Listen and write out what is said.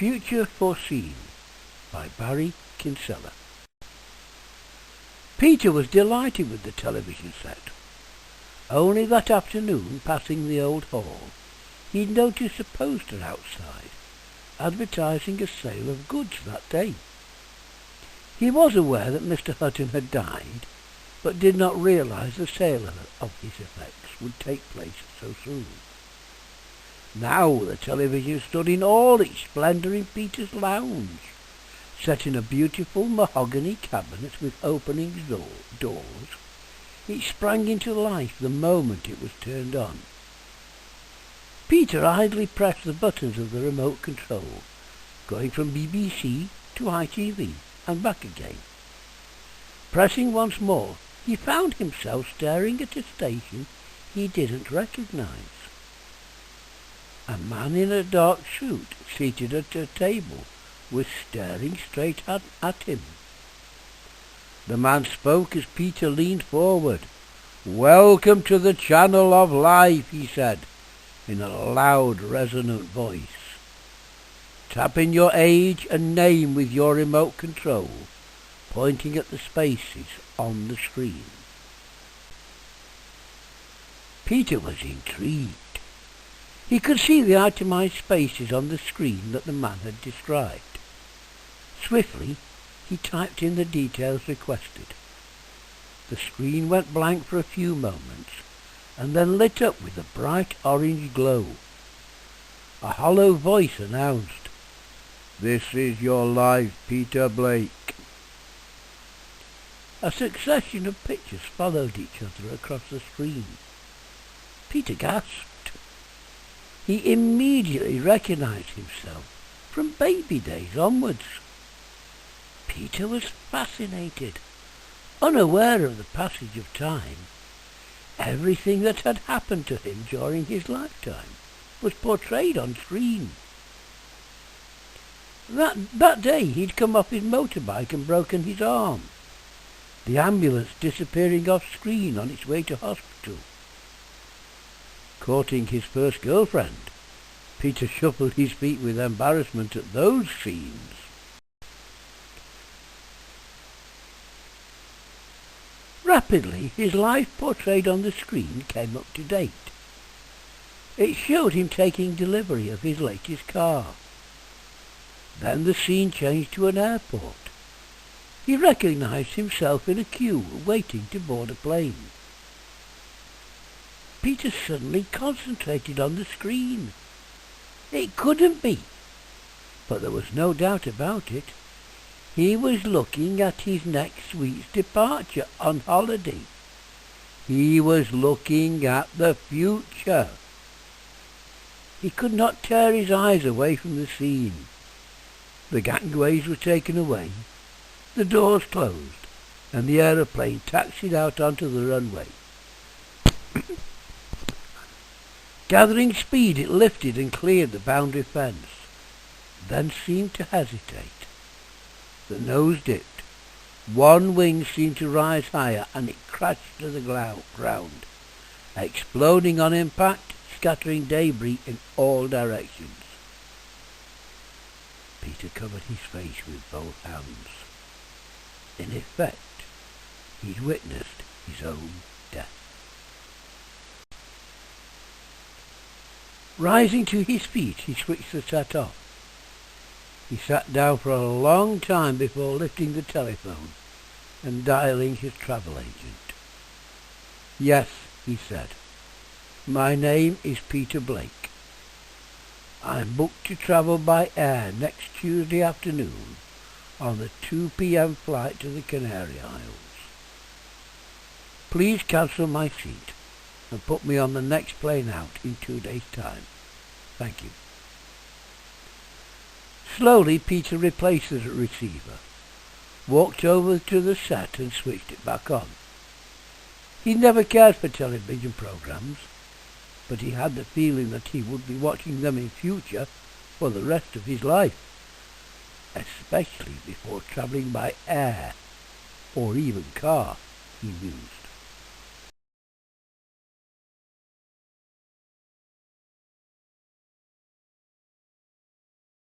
Future Foreseen by Barry Kinsella. Peter was delighted with the television set. Only that afternoon, passing the old hall, he'd noticed a poster outside, advertising a sale of goods that day. He was aware that Mr. Hutton had died, but did not realize the sale of his effects would take place so soon. Now the television stood in all its splendour in Peter's lounge, set in a beautiful mahogany cabinet with opening doors. It sprang into life the moment it was turned on. Peter idly pressed the buttons of the remote control, going from BBC to ITV and back again. Pressing once more, he found himself staring at a station he didn't recognise. A man in a dark suit, seated at a table, was staring straight at him. The man spoke as Peter leaned forward. "Welcome to the channel of life," he said, in a loud, resonant voice. "Tap in your age and name with your remote control, pointing at the spaces on the screen." Peter was intrigued. He could see the itemized spaces on the screen that the man had described. Swiftly, he typed in the details requested. The screen went blank for a few moments, and then lit up with a bright orange glow. A hollow voice announced, "This is your life, Peter Blake." A succession of pictures followed each other across the screen. Peter gasped. He immediately recognized himself from baby days onwards. Peter was fascinated, unaware of the passage of time. Everything that had happened to him during his lifetime was portrayed on screen. That day he'd come off his motorbike and broken his arm. The ambulance disappearing off screen on its way to hospital. Courting his first girlfriend, Peter shuffled his feet with embarrassment at those scenes. Rapidly, his life portrayed on the screen came up to date. It showed him taking delivery of his latest car. Then the scene changed to an airport. He recognized himself in a queue waiting to board a plane. Peter suddenly concentrated on the screen. It couldn't be, but there was no doubt about it. He was looking at his next week's departure on holiday. He was looking at the future. He could not tear his eyes away from the scene. The gangways were taken away, the doors closed, and the aeroplane taxied out onto the runway. Gathering speed, it lifted and cleared the boundary fence, then seemed to hesitate. The nose dipped. One wing seemed to rise higher, and it crashed to the ground, exploding on impact, scattering debris in all directions. Peter covered his face with both hands. In effect, he'd witnessed his own death. Rising to his feet, he switched the set off. He sat down for a long time before lifting the telephone and dialing his travel agent. "Yes," he said. "My name is Peter Blake. I'm booked to travel by air next Tuesday afternoon on the 2 p.m. flight to the Canary Isles. Please cancel my seat and put me on the next plane out in 2 days' time. Thank you." Slowly, Peter replaced the receiver, walked over to the set and switched it back on. He never cared for television programs, but he had the feeling that he would be watching them in future for the rest of his life, especially before travelling by air or even car, he mused.